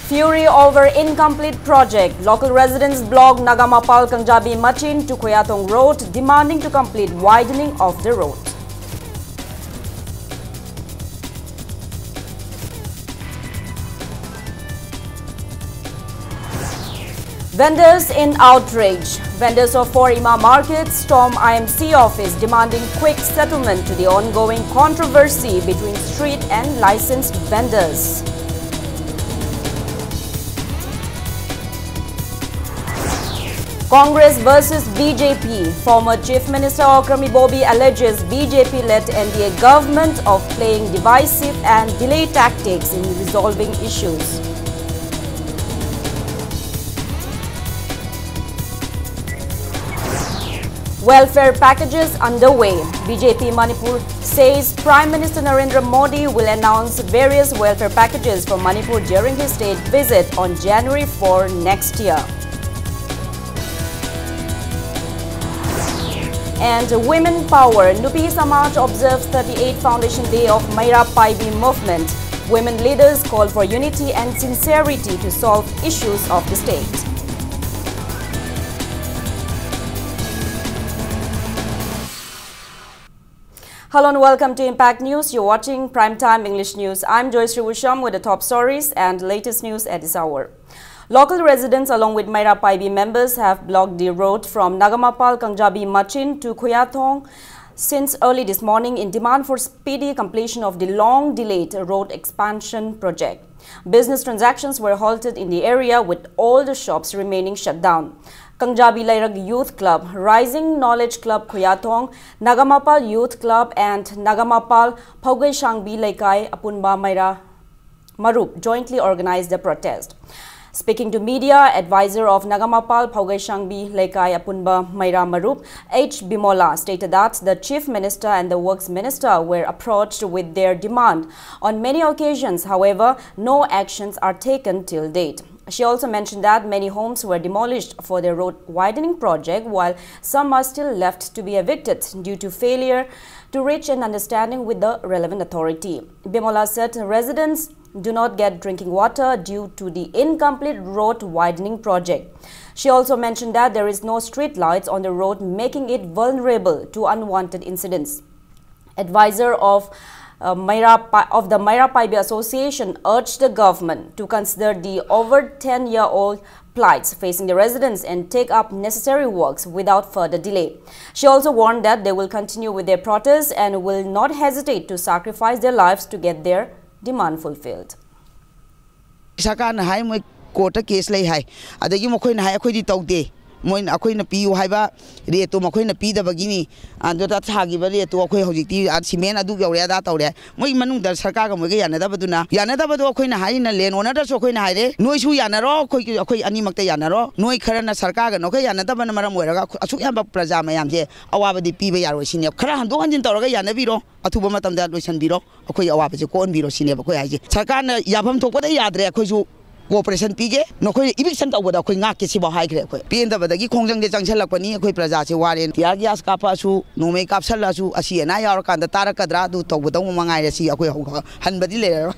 Fury over incomplete project. Local residents block Nagamapal Kangjabi Machin to Koyatong Road, demanding to complete widening of the road. Vendors in outrage. Vendors of 4 Ima markets storm IMC office demanding quick settlement to the ongoing controversy between street and licensed vendors. Congress versus BJP. Former Chief Minister Okrami Bobi alleges BJP-led NDA government of playing divisive and delay tactics in resolving issues. Welfare packages underway. BJP Manipur says Prime Minister Narendra Modi will announce various welfare packages for Manipur during his state visit on January 4 next year. And Women Power. Nupi Samaj observes 38th Foundation Day of Maira Paibi movement. Women leaders call for unity and sincerity to solve issues of the state. Hello and welcome to Impact News. You're watching Primetime English News. I'm Joyce Rivusham with the top stories and latest news at this hour. Local residents along with Maira Paibi members have blocked the road from Nagamapal Kangjabi Machin to Koyatong since early this morning in demand for speedy completion of the long-delayed road expansion project. Business transactions were halted in the area with all the shops remaining shut down. Kangjabi Lairag Youth Club, Rising Knowledge Club Koyatong, Nagamapal Youth Club and Nagamapal Phaugai Shangbi Laikai Apunba Maira Marup jointly organized the protest. Speaking to media, advisor of Nagamapal Phaugai Shangbi Laikai Apunba Maira Marup, H. Bimola, stated that the Chief Minister and the Works Minister were approached with their demand. On many occasions, however, no actions are taken till date. She also mentioned that many homes were demolished for the road widening project, while some are still left to be evicted due to failure to reach an understanding with the relevant authority. Bimola said residents do not get drinking water due to the incomplete road widening project. She also mentioned that there is no street lights on the road, making it vulnerable to unwanted incidents. Advisor of the Maira Paibi Association urged the government to consider the over 10-year-old plights facing the residents and take up necessary works without further delay. She also warned that they will continue with their protests and will not hesitate to sacrifice their lives to get their demand fulfilled. Court case lay high. Adagi Mokoin High Aquidi Taude. Moin Aquina Pi Haiba, Reto Mokoina Pi the Bagini, and that's Hagi to Oko Hojiti, at Simena do Yada Taude. Moi Manu del Sarkaga Moga, Yanadabaduna, Yanadabado Coin High in a lane, one other Sokoin Hide, no issue Yanaro, Koi Animaka Yanaro, no Karana Sarkaga, no Yanadaban Maramura, Asukamba Prazamayam here, Awa the Piba Yarosin, Karan, do in Toraga Yanaviro, Atubatam that was Biro, Okoy Awapas, Corn Biro, Sineva, Sarkana Yabam to what they are there, Koju. Cooperation Pige, no eviction over the Quinaki High Crepe. Pin the Badagi Kongang de Jangsela Pani, Prazazi Warren, Tiagias Capasu, no make up Salasu, Asi and I are the Tarakadra to talk with Omanga, see a Hanbadi.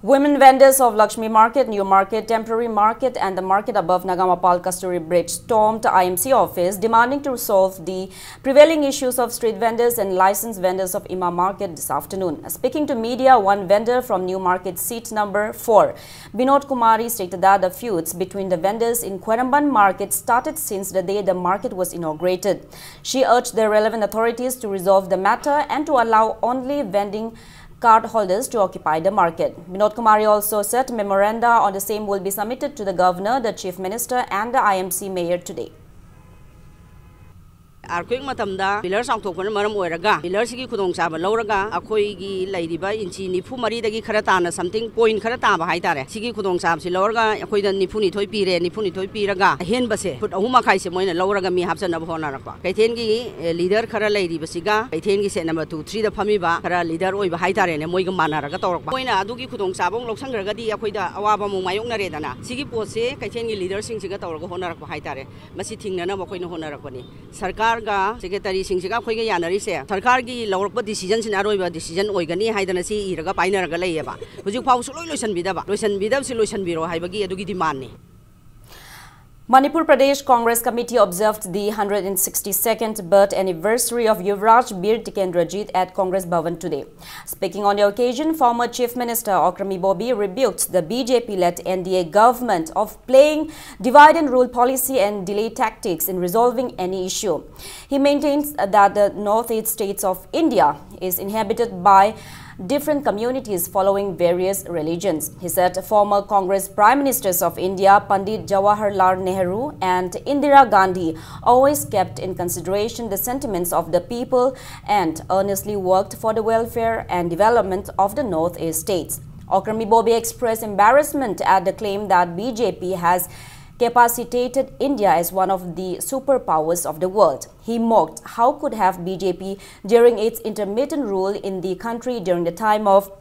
Women vendors of Lakshmi Market, New Market, Temporary Market and the market above Nagamapal Kasturi Bridge stormed the IMC office demanding to resolve the prevailing issues of street vendors and licensed vendors of Ima Market this afternoon. Speaking to media, one vendor from New Market seat number 4, Binod Kumari, stated that the feuds between the vendors in Kweramban Market started since the day the market was inaugurated. She urged the relevant authorities to resolve the matter and to allow only vending card holders to occupy the market. Binod Kumari also said memoranda on the same will be submitted to the governor, the chief minister and the IMC mayor today. Arquing Matamda, pillars out of Maram Weraga, pillars Kudong Saba Loraga, Akoigi, Lady By Inchi, Nipumari, the Karatana, something point Karataba, Haitare, Siki Kudong Sabsi, Lorga, Akoida Nipuni Toipire, Nipuni Toipiraga, Henbase, put Ahumakaisi, Moina, Loraga, me Hapsan of Honarapa. Kaitengi, leader Kara Lady Basiga, Kaitengi said number 2, 3 the Pamiba, Kara leader Oiba Haitare, and Moigamana, Gator, Poina, Aduki Kudong Sabong, Loksangadi, Akoida, Awaba, Mayona Redana, Siki Pose, Kaitengi leader sings Gator, Honarapa Haitare, Masiting Nana Mokoino Honarapani, Sarkar. Sarkar ga Secretary Singsiga Khoiga Yanarise, Sarkar gi Lorpa decisions in Aroiba decision Oigani, Haidanasi, Iraga Piner Galayaba, which you pause Lucian Bidaba, Lucian Bidab, Solution Biro, Hibagi, Adugi Dimani. Manipur Pradesh Congress Committee observed the 162nd birth anniversary of Yuvraj Bir Tikendrajit at Congress Bhavan today. Speaking on the occasion, former Chief Minister Okrami Bobby rebuked the BJP-led NDA government of playing divide and rule policy and delay tactics in resolving any issue. He maintains that the northeast states of India is inhabited by different communities following various religions. He said former Congress Prime Ministers of India, Pandit Jawaharlal Nehru and Indira Gandhi, always kept in consideration the sentiments of the people and earnestly worked for the welfare and development of the Northeast states. Okrami Bobby expressed embarrassment at the claim that BJP has capacitated India as one of the superpowers of the world. He mocked how could have BJP during its intermittent rule in the country during the time of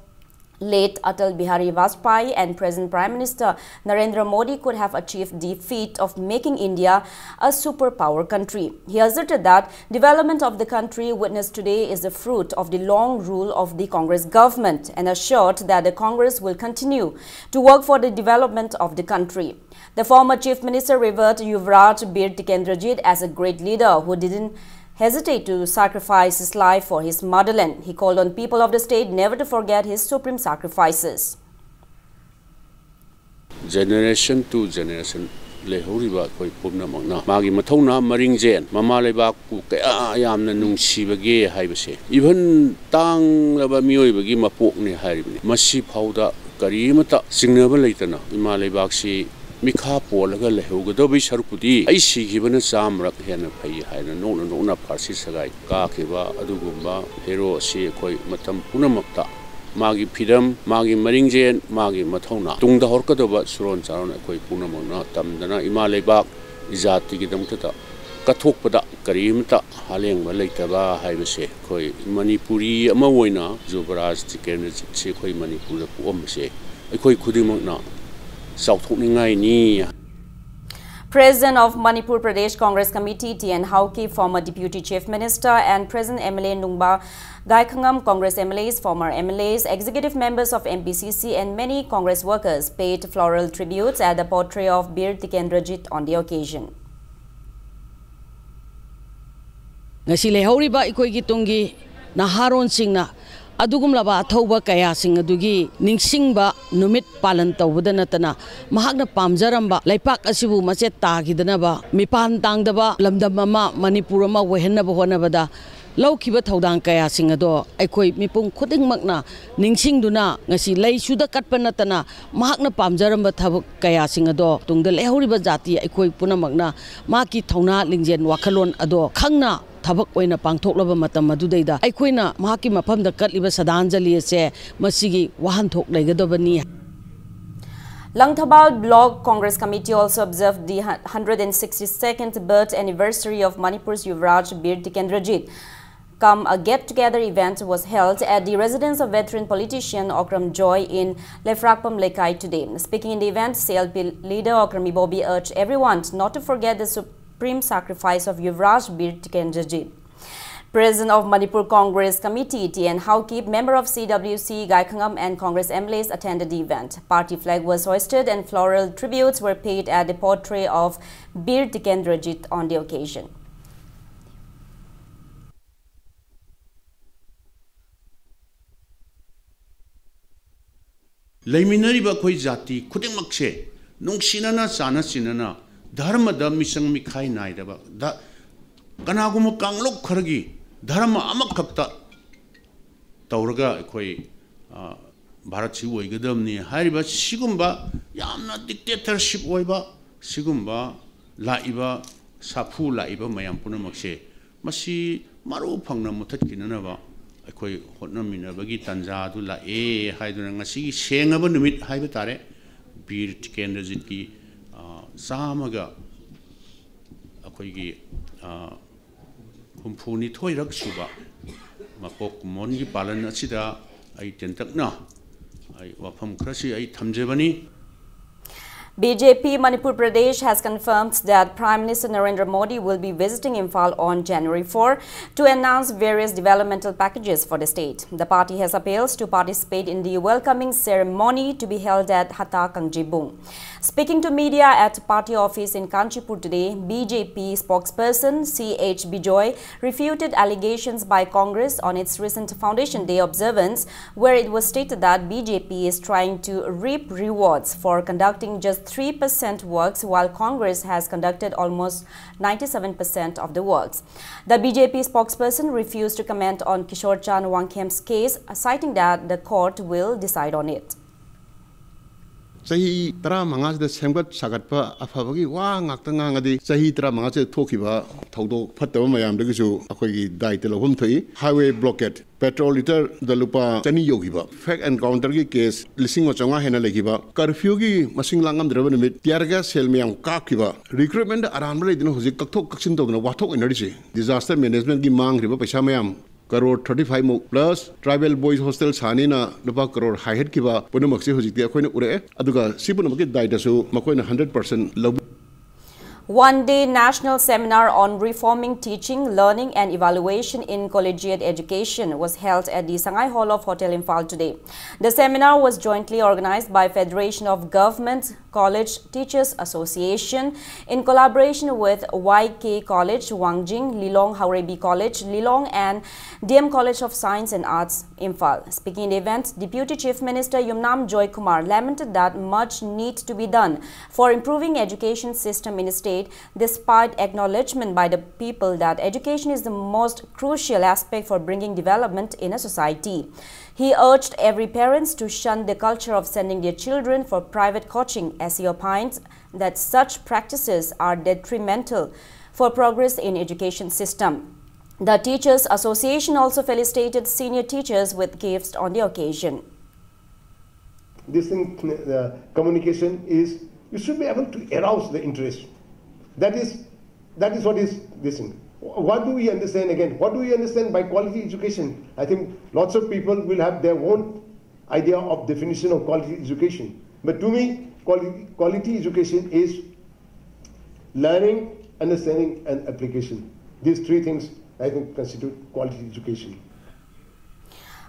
late Atal Bihari Vajpayee and present Prime Minister Narendra Modi could have achieved the feat of making India a superpower country. He asserted that development of the country witnessed today is the fruit of the long rule of the Congress government and assured that the Congress will continue to work for the development of the country. The former Chief Minister revered Yuvraj Bir Tikendrajit as a great leader who didn't hesitate to sacrifice his life for his motherland. He called on people of the state never to forget his supreme sacrifices. Generation to generation lehoriba koi pumna magna magi mathona maringjen mama leba ku kaya yamna nungsibage haibase even tang laba mioibagi mapok ni haibni masi phauda karimata singnaba leitana ima lebak Mikha Polaga Lehogadobi Sharpudi, I see given a Samrak Hena Pay, Hina, no Parsi Sagai, Kakiva, Adugumba, Hero, Si Koi, Matam Punamata, Magi Pidam, Magi Maringjan, Magi Matona, Tung the Horkadova, Suron Saran, Koi Punamona, Tamdana, Imale Bak, Izati Gidamtata, Katokpada, Karimta, Haleng, Maletaba, Hibase, Koi, Manipuri, Amawina, Zubaraz, Tikan, Sekoi Manipur, Omse, a Koi Kudimona. President of Manipur Pradesh Congress Committee T.N. Hauki, former Deputy Chief Minister and present MLA Nungba Gaikhangam, Congress MLAs, former MLAs, executive members of MPCC and many Congress workers paid floral tributes at the portrait of Bir Tikendrajit on the occasion. Ngasi lehoriba ikoi gitungi naharon singna Adugumlaba Thoba Kaya Sing Adugi, Ningsingba, Numit Palan Tawudanatana, Mahagna Pamjaramba, Laipak Asibu Machet Tagidanaba, Mipan Tangdaba, Lamdamama, Manipurama, Wehenaba Wanabada, Low Kiba Taudan Kaya Singado, Ekoi Mipung Kuting Magna, Ningsing Duna, Nasi Lay Suda Katpanatana, Mahagna Pamjaramba Tabuk Kaya Singado, Tung the Lehoriba Jati, Ekoi Punamagna, Maki Tauna, Lingjen Wakalon Ado, Kangna. Tabak oina pangthoklaba matam madudayda aikoina mahaki mafamda katliba sadanjali ase masigi wahanthok leigadobani. Langthabal Block Congress Committee also observed the 162nd birth anniversary of Manipur's Yuvraj Bir Tikendrajit. A get-together event was held at the residence of veteran politician Okram Joy in Lefrakpam Lekai today. Speaking in the event, CLP leader Okrami Bobby urged everyone not to forget the supreme sacrifice of Yuvraj Bir Tikendrajit. President of Manipur Congress Committee T.N. Hauki, member of CWC Gaikhangam and Congress MLAs attended the event. Party flag was hoisted and floral tributes were paid at the portrait of Bir Tikendrajit on the occasion. Laiminariba koi jati khudingmakse nungsinana sana sinana dharmada misang mikhai naidaba da kanaguma kanglok khargi dharma amakhakta tawraga koi bharatsi oigadamni hariba sigumba yamna dictatorship oiba sigumba laiba sapu laiba mayam punamakse masi maru phangna muthatkinanaba Akoi Hotnamina Bagi Tanza to La E Hydranasi, Shangaba Numit Hybatare, Bir Tikendrajitki, Zamaga Akoigi Kumpuni Toirak Suba, Mapok Mongi Palan Sida, I Tentakna, I Wapam Krasi, I Tamjevani. BJP Manipur Pradesh has confirmed that Prime Minister Narendra Modi will be visiting Imphal on January 4 to announce various developmental packages for the state. The party has appealed to participate in the welcoming ceremony to be held at Hata Kangjibung. Speaking to media at party office in Kanchipur today, BJP spokesperson C.H. Bijoy refuted allegations by Congress on its recent Foundation Day observance, where it was stated that BJP is trying to reap rewards for conducting just 3% works, while Congress has conducted almost 97% of the works. The BJP spokesperson refused to comment on Kishore Chand Wangkhem's case, citing that the court will decide on it. Sahi tara mangas the semgat sagatpa afabagi wa ngakta ngadi sahi tara mangas thokiba thodo phattaba mayam degisu akogi daite lohum thoi highway blockade petrol liter the lupa chani yogiba fact encounter gi case lising ochanga hena legiba curfew gi masing langam draba nimit tiar gas sel mayam kakiba recruitment aram le din hojik kakthok kaksin tobna wathok energy disaster management gi mang riba paisa mayam crore 35 mo plus tribal boys hostel sani na lupa crore high head kiba punu maksi hojik ti akoina ure aduga sipuna maki daita su makoina 100% lobu. One-day national seminar on reforming teaching, learning and evaluation in collegiate education was held at the Sangai Hall of Hotel Imphal today. The seminar was jointly organized by Federation of Government College Teachers Association in collaboration with YK College, Wangjing, Lilong Haurebi College, Lilong and DM College of Science and Arts, Imphal. Speaking in the event, Deputy Chief Minister Yumnam Joy Kumar lamented that much needs to be done for improving education system in the state, despite acknowledgement by the people that education is the most crucial aspect for bringing development in a society. He urged every parent to shun the culture of sending their children for private coaching, as he opines that such practices are detrimental for progress in education system. The Teachers Association also felicitated senior teachers with gifts on the occasion. This thing, communication is, you should be able to arouse the interest. That is what is this thing. What do we understand again? What do we understand by quality education? I think lots of people will have their own idea of definition of quality education. But to me, quality education is learning, understanding and application. These three things I think constitute quality education.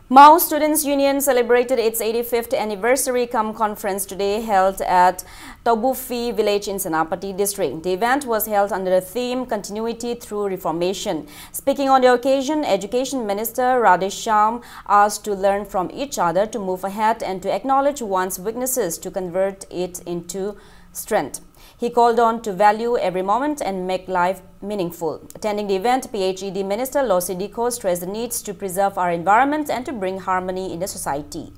Mao Students' Union celebrated its 85th anniversary conference today, held at Tobufi village in Senapati district. The event was held under the theme Continuity Through Reformation. Speaking on the occasion, Education Minister Radhesham asked to learn from each other to move ahead and to acknowledge one's weaknesses to convert it into strength. He called on to value every moment and make life meaningful. Attending the event, PHED Minister Losidiko stressed the needs to preserve our environment and to bring harmony in the society.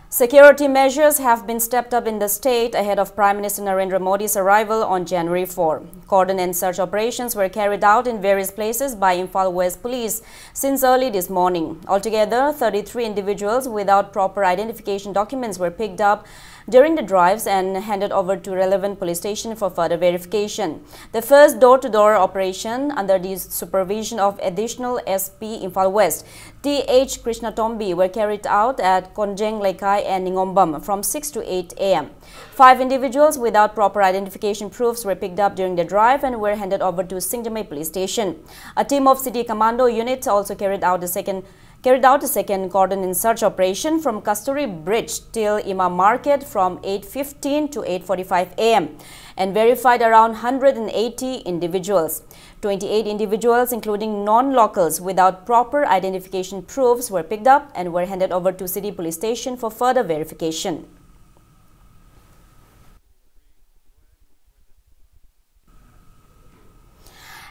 Security measures have been stepped up in the state ahead of Prime Minister Narendra Modi's arrival on January 4. Cordon and search operations were carried out in various places by Imphal West Police since early this morning. Altogether, 33 individuals without proper identification documents were picked up during the drives and handed over to relevant police station for further verification. The first door-to-door operation under the supervision of additional SP Imphal West, T.H. Krishnatombi, were carried out at Konjeng Laikai and Ningombam from 6 to 8 a.m. 5 individuals without proper identification proofs were picked up during the drive and were handed over to Singjamai police station. A team of city commando units also carried out a second cordon and search operation from Kasturi Bridge till Imam Market from 8:15 to 8:45 a.m. and verified around 180 individuals. 28 individuals, including non-locals without proper identification proofs, were picked up and were handed over to city police station for further verification.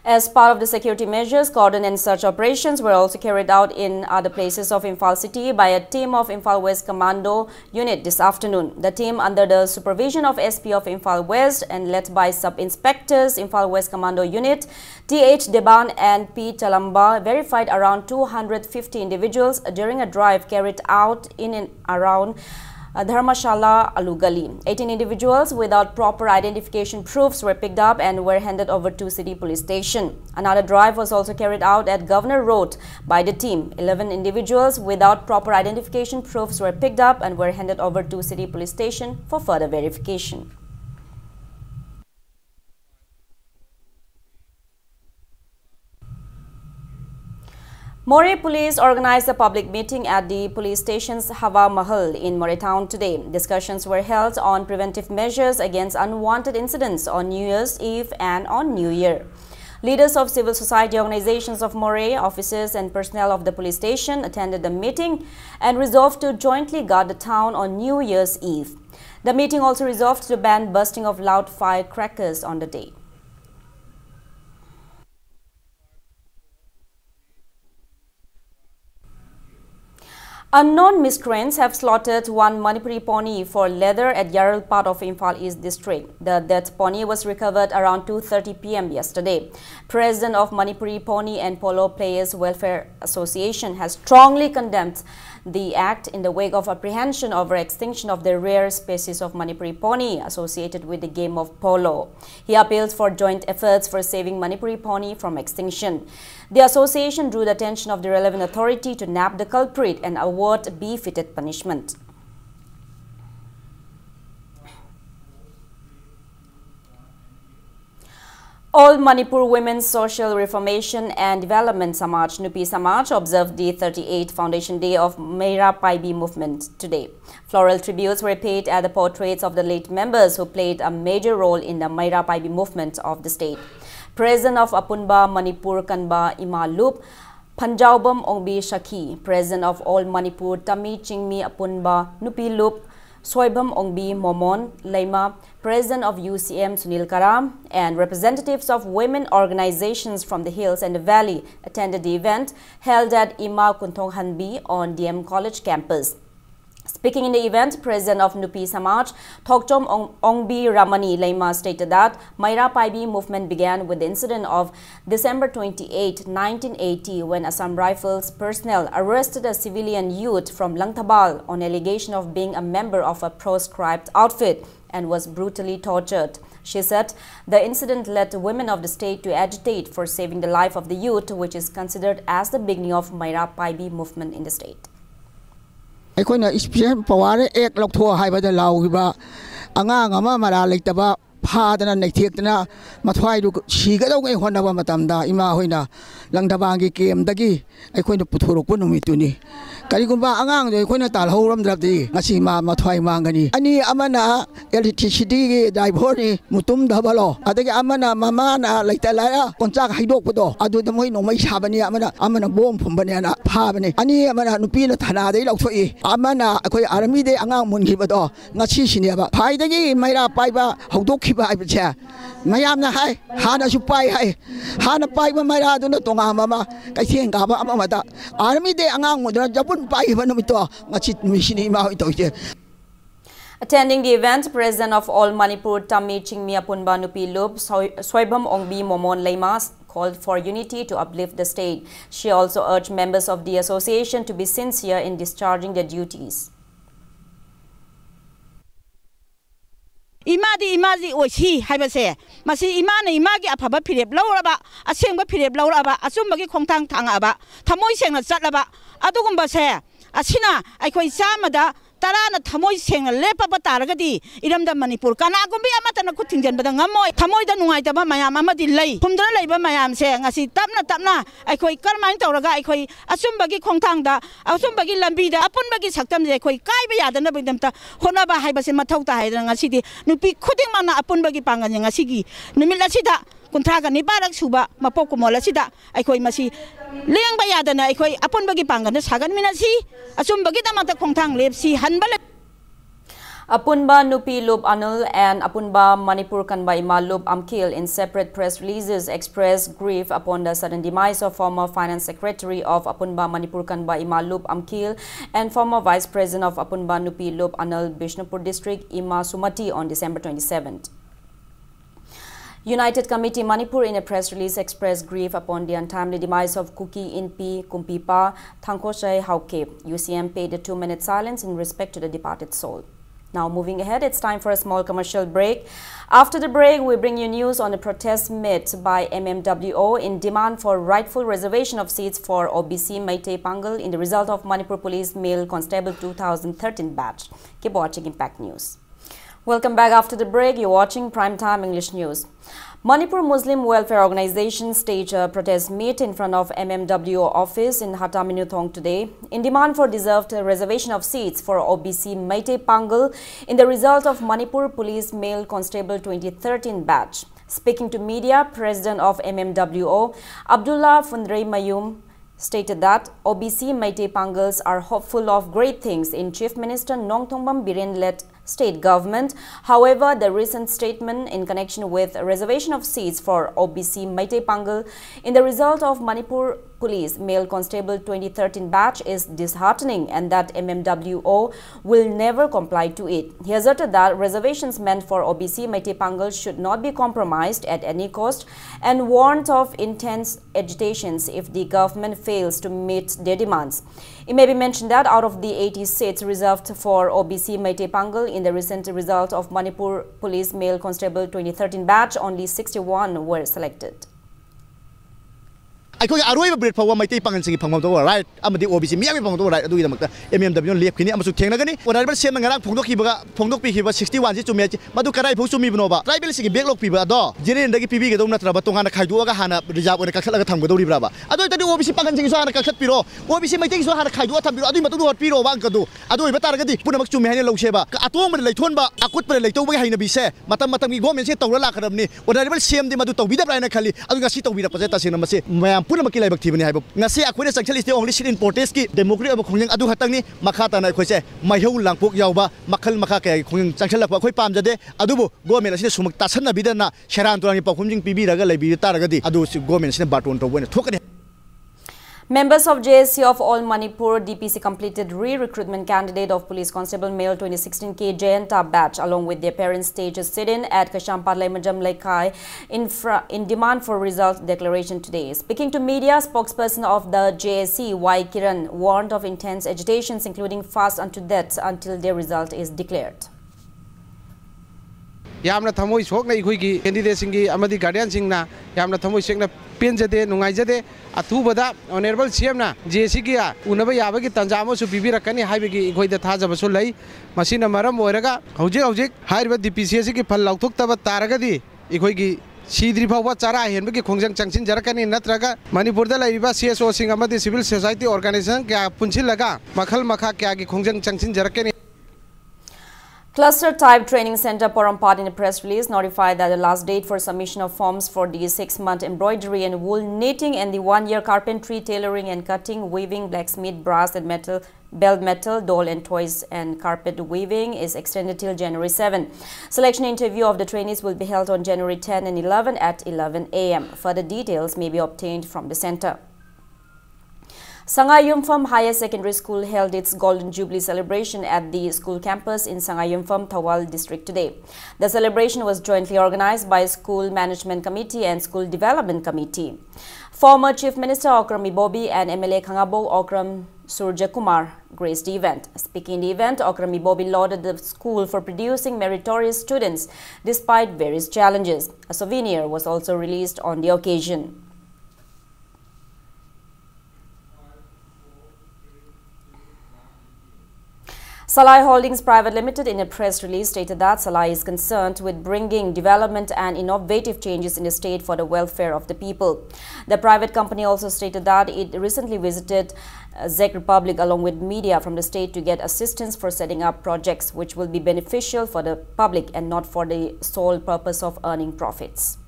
As part of the security measures, cordon and search operations were also carried out in other places of Imphal city by a team of Imphal West Commando Unit this afternoon. The team, under the supervision of SP of Imphal West and led by Sub-Inspectors Imphal West Commando Unit, T.H. Deban and P. Chalamba, verified around 250 individuals during a drive carried out in and around Dharmashala Alugali. 18 individuals without proper identification proofs were picked up and were handed over to City Police Station. Another drive was also carried out at Governor Road by the team. 11 individuals without proper identification proofs were picked up and were handed over to City Police Station for further verification. Moreh Police organized a public meeting at the police station's Hawa Mahal in Moreh town today. Discussions were held on preventive measures against unwanted incidents on New Year's Eve and on New Year. Leaders of civil society organizations of Moreh, officers and personnel of the police station attended the meeting and resolved to jointly guard the town on New Year's Eve. The meeting also resolved to ban bursting of loud firecrackers on the day. Unknown miscreants have slaughtered one Manipuri pony for leather at Yaral part of Imphal East district. The dead pony was recovered around 2:30 p.m. yesterday. President of Manipuri Pony and Polo Players Welfare Association has strongly condemned the act in the wake of apprehension over extinction of the rare species of Manipuri pony associated with the game of polo. He appeals for joint efforts for saving Manipuri pony from extinction. The association drew the attention of the relevant authority to nab the culprit and award befitted punishment. All Manipur Women's Social Reformation and Development Samaj Nupi Samaj observed the 38th Foundation Day of Meira Paibi movement today. Floral tributes were paid at the portraits of the late members who played a major role in the Meira Paibi movement of the state. President of Apunba Manipur Kanba Ima Lup, Panjaubam Ongbi Shaki, President of All Manipur Tami Chingmi Apunba Nupi Lup, Soibam Ongbi Momon Leima, President of UCM Sunil Karam, and representatives of women organizations from the hills and the valley attended the event held at Ima Kuntong Hanbi on DM College campus. Speaking in the event, President of Nupi Samaj, Thokchom Ongbi Ramani Leima stated that Meira Paibi movement began with the incident of December 28, 1980, when Assam Rifles personnel arrested a civilian youth from Langtabal on allegation of being a member of a proscribed outfit and was brutally tortured. She said the incident led the women of the state to agitate for saving the life of the youth, which is considered as the beginning of Meira Paibi movement in the state. ꯑꯩꯈꯣꯏꯅ special power ꯑꯦꯛ ꯂꯧꯊꯣꯛ ꯍꯥꯏꯕꯗ ꯂꯥꯎꯈꯤꯕ ꯑꯉꯥꯡ ꯑꯃ ꯃꯔꯥ ꯂꯩꯇꯕ ꯐꯥꯗꯅ ꯅꯩꯊꯦꯛꯇꯅ ꯃꯊ꯭ꯋꯥꯏꯗꯨ ꯁꯤꯒꯗꯧꯉꯩ ꯍꯣꯠꯅꯕ ꯃꯇꯝꯗ ꯏꯃꯥ ꯍꯣꯏꯅ ꯂꯪꯊꯕꯥꯜꯒꯤ ꯀꯦꯝꯗꯒꯤ ꯑꯩꯈꯣꯏꯅ ꯄꯨꯊꯣꯔꯛꯄ ꯅꯨꯃꯤꯠꯇꯨꯅꯤ ꯀꯔꯤꯒꯨꯝꯕ ꯑꯉꯥꯡꯗꯣ ꯑꯩꯈꯣꯏꯅ ꯇꯥꯜꯍꯧꯔꯝꯗ꯭ꯔꯕꯗꯤ ꯉꯁꯤ ꯃꯥ ꯃꯊ꯭ꯋꯥꯏ ꯃꯥꯡꯒꯅꯤ ꯑꯅꯤ ꯑꯃꯅ ꯑꯦꯂꯦꯛꯇ꯭ꯔꯤꯁꯤꯇꯤꯒꯤ ꯗ꯭ꯔꯥꯏꯚꯔꯅꯤ ꯃꯨꯇꯨꯝꯗꯕꯂꯣ ꯑꯗꯒꯤ ꯑꯃꯅ ꯃꯃꯥꯅ ꯂꯩꯇ ꯂꯥꯏꯔ ꯀꯣꯟꯆꯥꯛ ꯍꯩꯗꯣꯛꯄꯗꯣ ꯑꯗꯨꯗ ꯃꯣꯏ ꯅꯣꯡꯃꯩ ꯁꯥꯕꯅꯤ ꯑꯃꯅ ꯕꯣꯝ ꯐꯨꯝꯕꯅꯦꯅ ꯐꯥꯕꯅꯤ ꯑꯅꯤ ꯑꯃꯅ ꯅꯨꯄꯤꯅ ꯊꯅꯥꯗꯩ ꯂꯧꯊꯣꯛꯏ ꯑꯃꯅ ꯑꯩꯈꯣꯏ ꯑꯥꯔꯃꯤꯗꯩ ꯑꯉꯥꯡ ꯃꯨꯟꯈꯤꯕꯗꯣ ꯉꯁꯤꯁꯤꯅꯦꯕ ꯈ꯭ꯋꯥꯏꯗꯒꯤ ꯃꯩꯔꯥ ꯄꯥꯏꯕ ꯍꯧꯗꯣꯛꯈꯤꯕ ꯍꯥꯏꯕꯁꯦ ꯃꯌꯥꯝꯅ ꯍꯥꯏ ꯍꯥꯟꯅꯁꯨ ꯄꯥꯏ ꯍꯥꯏ ꯍꯥꯟꯅ ꯄꯥꯏꯕ ꯃꯩꯔꯥꯗꯨꯅ ꯇꯣꯉꯥꯟꯕ ꯑꯃ ꯀꯩꯊꯦꯜ ꯀꯥꯕ ꯑꯃꯗ ꯑꯥꯔꯃꯤꯗꯩ ꯑꯉꯥꯡ ꯃꯨꯟꯗꯨꯅ ꯖꯄꯨꯟ ꯄꯥꯏꯈꯤꯕ ꯅꯨꯃꯤꯠꯇꯣ ꯉꯁꯤ ꯅꯨꯃꯤꯠꯁꯤꯅꯤ ꯏꯃꯥ ꯍꯣꯏ ꯇꯧꯔꯤꯁꯦ. Attending the event, President of All Manipur Tami Chingmi Apunba Nupi Lup, Soibam Ongbi Momon Leimas called for unity to uplift the state. She also urged members of the association to be sincere in discharging their duties. Imadi oisi haibase masi imana imagi afaba phirep lauraba asengba phirep lauraba achumbagi khongthang thangaba thamoi sengna chatlaba adugumba se asina aikhoi chamada tarana thamoi sengna lepapa taragadi iramda Manipur kana gumbi amatana kuthingjanbada ngamoi thamoi da nungaitaba mayam amadi lei phumdana leiba mayam se ngasi tapna aikhoi karmain tawraga aikhoi achumbagi khongthangda achumbagi lambida apunbagi saktam je aikhoi kaiba yadana bidamta honaba haibase mathau ta haidana ngasidi nupi khuding mana apunbagi pangan ngasigi numila sida kuntraga ni barak suba mapok mola sida aikhoi masi lengba yadana aikhoi apunbagi pangan sagan minasi achumbagi damata khongthang lepsi hanbal Apunba Nupi Lup Anul and Apunba Manipur Kanba Ima Lup Amkil in separate press releases expressed grief upon the sudden demise of former Finance Secretary of Apunba Manipur Kanba Ima Lup Amkil and former Vice President of Apunba Nupi Lup Anul Bishnupur District Ima Sumati on December 27th. United Committee Manipur in a press release expressed grief upon the untimely demise of Kuki Inpi Kumpipa Thangkochai Hauke. UCM paid a 2-minute silence in respect to the departed soul. Now moving ahead, it's time for a small commercial break. After the break, we bring you news on the protest met by MMWO in demand for rightful reservation of seats for OBC Meitei Pangal in the result of Manipur Police Male Constable 2013 batch. Keep watching Impact News. Welcome back after the break. You're watching Primetime English News. Manipur Muslim Welfare Organization staged a protest meet in front of MMWO office in Hataminuthong today in demand for deserved reservation of seats for OBC Meitei Pangal in the result of Manipur Police Male Constable 2013 batch. Speaking to media, President of MMWO, Abdullah Fundrei Mayum, stated that OBC Meitei Pangals are hopeful of great things in Chief Minister Nongthombam Biren-led state government. However, the recent statement in connection with reservation of seats for OBC Meitei Pangal in the result of Manipur Police Male Constable 2013 batch is disheartening and that MMWO will never comply to it. He asserted that reservations meant for OBC Meitei Pangal should not be compromised at any cost and warned of intense agitations if the government fails to meet their demands. It may be mentioned that out of the 80 seats reserved for OBC Meitei Pangal in the recent result of Manipur Police Male Constable 2013 batch, only 61 were selected. I could arrive a bit for my tape and sing from the right. I'm the OBC, me, I'm the right. Do the MMW left in Amasu Tenagani. When I was saying Pondoki was 61 to match Madukarai Pusuminova. Tribal singing big people at all. Jirin the PB don't matter about Tongana Kaiduaga Hana, Rizab with a Kakalatam with Brava. I don't do OBC Pangan on a Kakat Piro. OBC my things had a Kaiduata, I do what Piro Wankadu. I do a Bataragadi, put a to Mahalo Sheba. At home like Tonba, I could put like Toba be said. Matamatami Gomez to Rolakadamni. When I was seeing the Maduto with the Brana Kali, I will sit with a possessor in a Mase. Puna makilay activity haibo ngasi akhoi actually the only shit in protest democracy of khongjang adu hatangni makata na khoi se maihau langpok yauba makhal makha ke khongjang changchalak khoi pamjade adubu government asine sumak tasanna bidana sheran turani pakhumjing pibi raga leibi taragadi adu government asine baton to bone thokani. Members of JSC of All Manipur DPC completed re-recruitment candidate of Police Constable Male 2016K Jayanta batch along with their parents staged a sit-in at Kashampad Laimajam Laikai in demand for result declaration today. Speaking to media, spokesperson of the JSC Y Kiran warned of intense agitations including fast unto death until their result is declared. Yamna thamoi sokna ikhui candidate singi amadi guardian singna yamna thamoi sekna penjade nungaijade athubada honorable CM na JC gi unaba yabagi tanjamo su bibirakani haibagi ikhui da thajaba su lai masina maram oiraga hojik haiba DPCC gi phal lauthok taragadi ikhui gi Sidri Pawa Chara Henbaki Kongjang Changshin Jarakani Natraga, Manipur da Laiba CSO Singamati Civil Society Organization Kya Punchilaga, Makal Maka Kyagi Kongjang Changshin Jarakani. Cluster Type Training Center Porampad in a press release notified that the last date for submission of forms for the 6-month embroidery and wool knitting and the 1-year carpentry, tailoring and cutting, weaving, blacksmith, brass and metal, bell metal, doll and toys and carpet weaving is extended till January 7. Selection interview of the trainees will be held on January 10 and 11 at 11 a.m. Further details may be obtained from the center. Sangayumpham Higher Secondary School held its Golden Jubilee celebration at the school campus in Sangayumpham, Thawal district today. The celebration was jointly organized by School Management Committee and School Development Committee. Former Chief Minister Okram Ibobi and MLA Khangabo Okram Surja Kumar graced the event. Speaking in the event, Okram Ibobi lauded the school for producing meritorious students despite various challenges. A souvenir was also released on the occasion. Salai Holdings Private Limited in a press release stated that Salai is concerned with bringing development and innovative changes in the state for the welfare of the people. The private company also stated that it recently visited Czech Republic along with media from the state to get assistance for setting up projects which will be beneficial for the public and not for the sole purpose of earning profits.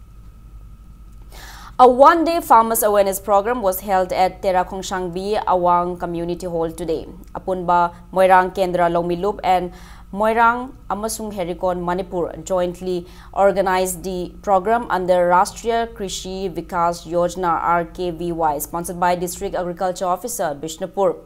A one-day farmers awareness program was held at Terakhongshangbi Awang Community Hall today. Apunba Moirang Kendra Longmilup and Moirang Amasung Herikon Manipur jointly organized the program under Rashtriya Krishi Vikas Yojana RKVY, sponsored by District Agriculture Officer Bishnupur.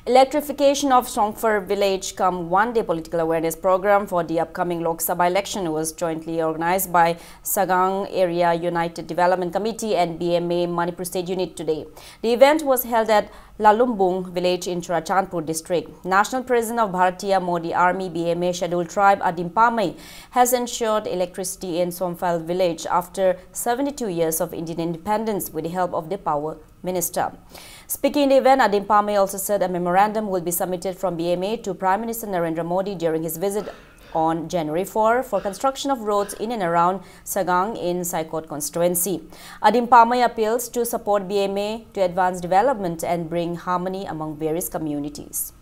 Electrification of Songfur village come one-day political awareness program for the upcoming Lok Sabha election was jointly organized by Sagang Area United Development Committee and BMA Manipur State Unit today. The event was held at Lalumbung village in Churachandpur district. National President of Bharatiya Modi Army BMA Scheduled Tribe Adimpamai has ensured electricity in Somphal village after 72 years of Indian independence with the help of the Power Minister. Speaking in the event, Adimpamai also said a memorandum will be submitted from BMA to Prime Minister Narendra Modi during his visit on January 4 for construction of roads in and around Sagang in Saikot constituency. Adimpamai appeals to support BMA to advance development and bring harmony among various communities.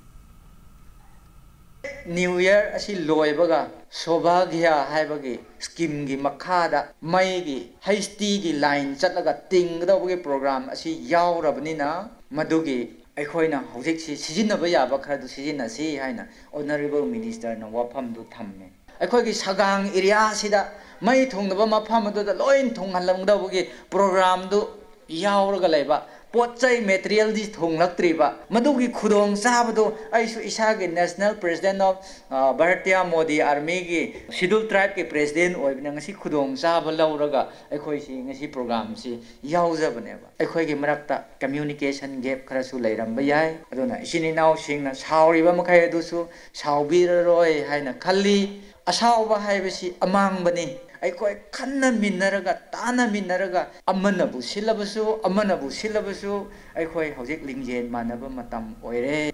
New Year asi loibaga sobhagya haibagi scheme gi makhada mai gi hasty gi line chatlaga tingdawgi program asi yaurabnina madugi aikhoina hojik si sijinaba yaba kharadu sijinasi haina honorable minister na wafam du thamme aikhogi sagang area sida mai thongnaba mafam adu da loin thonghallamdawgi program du yauraga laiba Pochai material di thonglaktriba madugi khudong sabado aisu isagi national president of Bharatiya Modi Army gi scheduled tribe ke president oibna ngasi khudong saba lauraga aikhoi si ngasi program si yaujabneba aikhoi gi marakta communication gap kharasu lairamba yai aduna isini naw singna sauriba makai adusu saubiraroi haina khalli asauba haibasi amangbani aikoi khanna minaraga tana minaraga amanabu silabasu aikoi hojik lingjen manaba matam oire.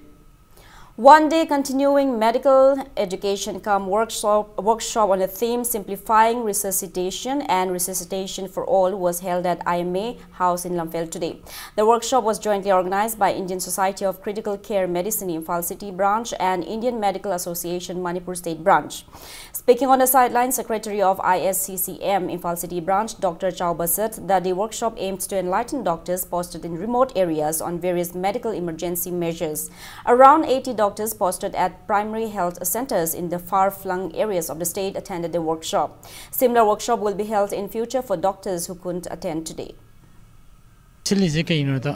One day continuing medical education come workshop on the theme Simplifying Resuscitation and Resuscitation for All was held at IMA House in Lamphel today. The workshop was jointly organized by Indian Society of Critical Care Medicine Imphal City Branch and Indian Medical Association Manipur State Branch. Speaking on the sideline, Secretary of ISCCM Imphal City Branch, Dr. Chauba said that the workshop aims to enlighten doctors posted in remote areas on various medical emergency measures. Around 80 doctors posted at primary health centers in the far-flung areas of the state attended the workshop. Similar workshop will be held in future for doctors who couldn't attend today. Silise kaino da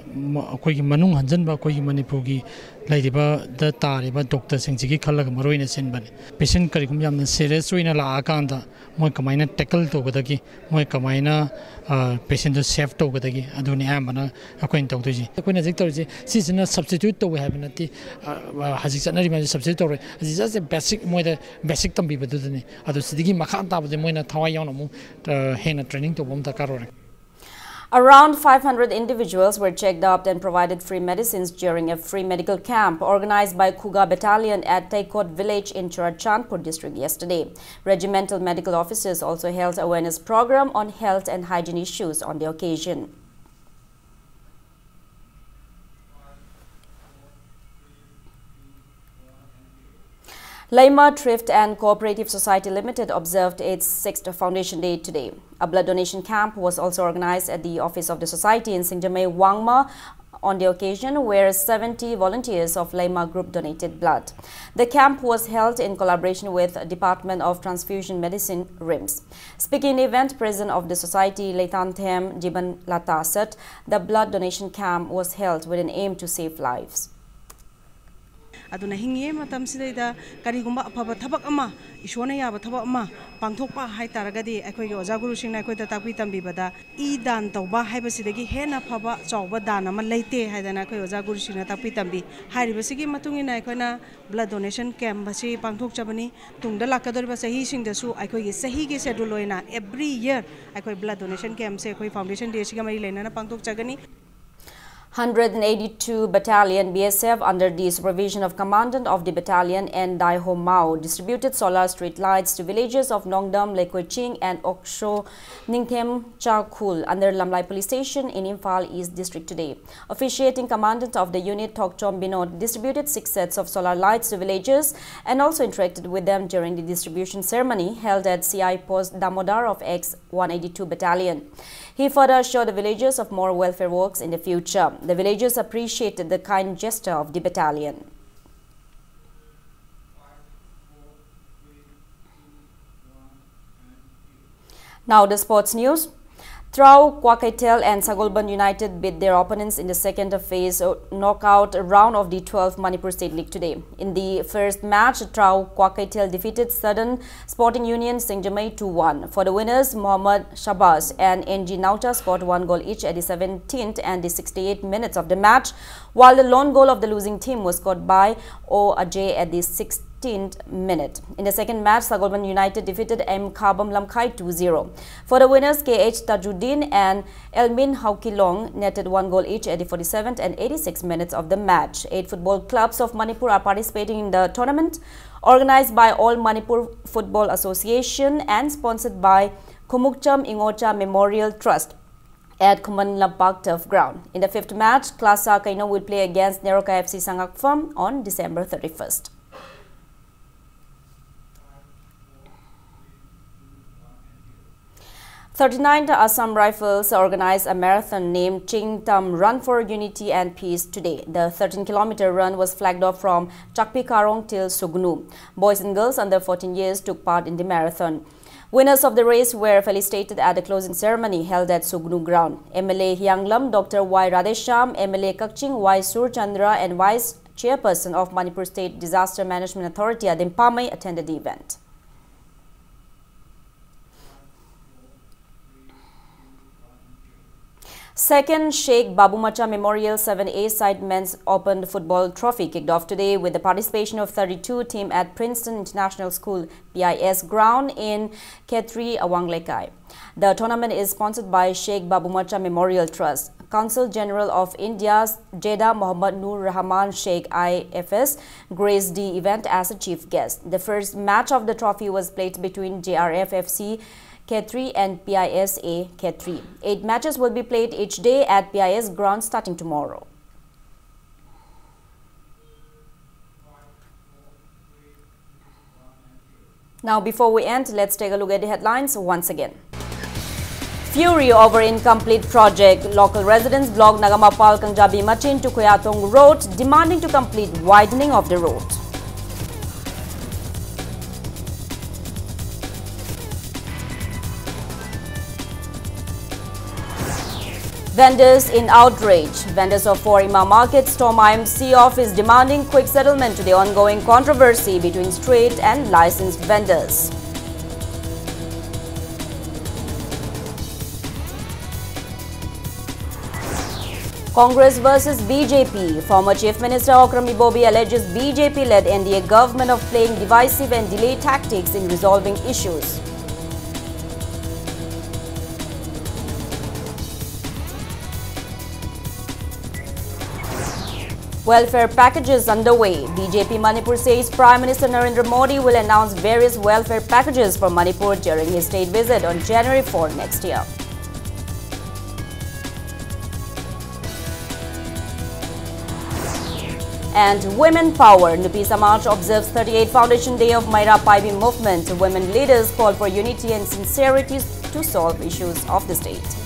akoi gi manung hanjan ba koi gi Manipur gi laidiba da tariba doctor singji gi khalaga maroina sinbani patient karigum yamna serious oina la akanda moi kamaina tackle to gadagi moi kamaina patient to save to gadagi aduni amana akoi tawdoji akoi na jik tawji sisina substitute to have nati hajik sanari ma substitute to is just a basic moi the basic tambi badudani adu sidigi makhan ta bade moina thawai yauna mu hena training to bom ta karore. Around 500 individuals were checked up and provided free medicines during a free medical camp organized by Kuga Battalion at Taikot village in Churachandpur district yesterday. Regimental medical officers also held awareness program on health and hygiene issues on the occasion. Laima Thrift and Cooperative Society Limited observed its 6th Foundation Day today. A blood donation camp was also organized at the office of the society in Singjamei, Wangma on the occasion where 70 volunteers of Laima Group donated blood. The camp was held in collaboration with Department of Transfusion Medicine, RIMS. Speaking in the event, President of the society, Leitanthem Jiban Lata said the blood donation camp was held with an aim to save lives. aduna hingi matam sidaida karigumba afaba thabak ama ishona yaba thabak ama pangthokpa hai taragadi akhoi gi oja guru singna akhoi da takpi tambi bada I dan tawba haiba sidagi hena phaba chawba dan ama leite haidana akhoi oja guru singna takpi tambi hairi basigi matungina akhoi blood donation camp basi pangthok chabani tungda lakador ba sahi sing dasu akhoi gi sahi gi schedule loina every year akhoi blood donation camp se akhoi foundation day siga mari lena na pangthok chagani. 182 Battalion BSF under the supervision of Commandant of the Battalion and Dai Ho Mao distributed solar street lights to villages of Nongdam, Lekoiching and Oksho Ningthem Chakul under Lamlai Police Station in Imphal East District today. Officiating Commandant of the unit Tokchom Binod distributed 6 sets of solar lights to villagers and also interacted with them during the distribution ceremony held at CI Post Damodar of X-182 Battalion. He further assured the villagers of more welfare works in the future. The villagers appreciated the kind gesture of the battalion. Now the sports news. Trau, Kwakaitel and Sagolban United beat their opponents in the second phase knockout round of the 12th Manipur State League today. In the first match, Trau, Kwakaitel defeated Southern Sporting Union Singjamai 2-1. For the winners, Mohammad Shabazz and NG Nauta scored 1 goal each at the 17th and the 68th minutes of the match, while the lone goal of the losing team was scored by O Ajay at the 16th minute. In the second match, Sagolban United defeated M. Khabam Lamkhai 2-0. For the winners, KH Tajuddin and Elmin Haukilong netted 1 goal each at the 47th and 86th minutes of the match. 8 football clubs of Manipur are participating in the tournament, organized by All Manipur Football Association and sponsored by Kumukcham Ingocha Memorial Trust at Kuman Lampak Turf Ground. In the fifth match, Klasa Kaino will play against Neroka FC Sangakfam on December 31st. 39th Assam Rifles organized a marathon named Ching Tam Run for Unity and Peace today. The 13-kilometer run was flagged off from Chakpi Karong till Sugnu. Boys and girls under 14 years took part in the marathon. Winners of the race were felicitated at the closing ceremony held at Sugnu ground. MLA Hyanglam, Dr. Y. Radesham, MLA Kakching Y. Surchandra and Vice Chairperson of Manipur State Disaster Management Authority Adim Pamay attended the event. Second Sheikh Babumacha Memorial 7A Side Men's Open Football Trophy kicked off today with the participation of 32 teams at Princeton International School PIS ground in Khetri, Awanglekai. The tournament is sponsored by Sheikh Babumacha Memorial Trust. Consul General of India's Jeddah Mohammad Nur Rahman Sheikh IFS graced the event as a chief guest. The first match of the trophy was played between JRF FC Khetri and PISA Khetri. 8 matches will be played each day at PIS ground starting tomorrow. Now, before we end, let's take a look at the headlines once again. Fury over incomplete project. Local residents blocked Nagamapal Kangjabi Machin to Kuyatong Road, demanding to complete widening of the road. Vendors in outrage. Vendors of Forima Market storm IMC office demanding quick settlement to the ongoing controversy between street and licensed vendors. Congress versus BJP. Former Chief Minister Okrami Bobi alleges BJP-led NDA government of playing divisive and delay tactics in resolving issues. Welfare packages underway. BJP Manipur says Prime Minister Narendra Modi will announce various welfare packages for Manipur during his state visit on January 4 next year. And Women Power. Nupi Samaj observes 38th Foundation Day of Maira Paibi movement. Women leaders call for unity and sincerity to solve issues of the state.